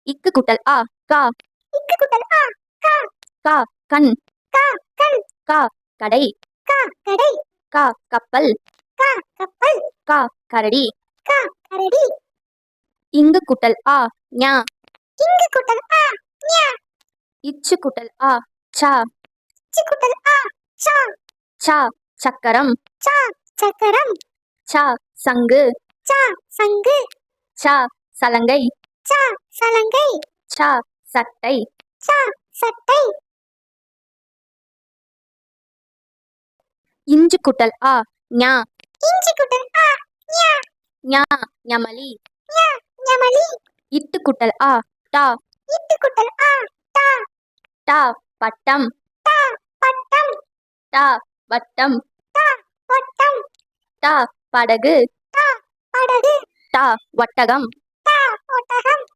இக்கு குட்டல் ஆ கா. இக்கு குட்டல் ஆ கா. கா கண். கா கண். கா கடை. கா கடை. கா கப்பல். கா கப்பல். கா கரடி. கா கரடி. இங்கு குட்டல் ஆ ஞா. இங்கு குட்டல் ஆ ஞா. இச்சு குட்டல் ஆ சா. இச்சு குட்டல் ஆ சா. சா சக்கரம். சா சக்கரம். சா சங்கு. சா சங்கு. சா சலங்கை. சா சலங்கை. சா சட்டை. சா சட்டை. இஞ்சு குட்டல் ஆ ஞா. இஞ்சி குட்டல் ஆ ஞா. ஞா ஞமலி. ஞா ஞமலி. இட்டு குட்டல் ஆ டா. இட்டு குட்டல் ஆ டா. டா பட்டம். டா பட்டம். டா வட்டம். டா வட்டம். டா படகு. டா படகு. டா வட்டகம். டா ஒட்டகம்.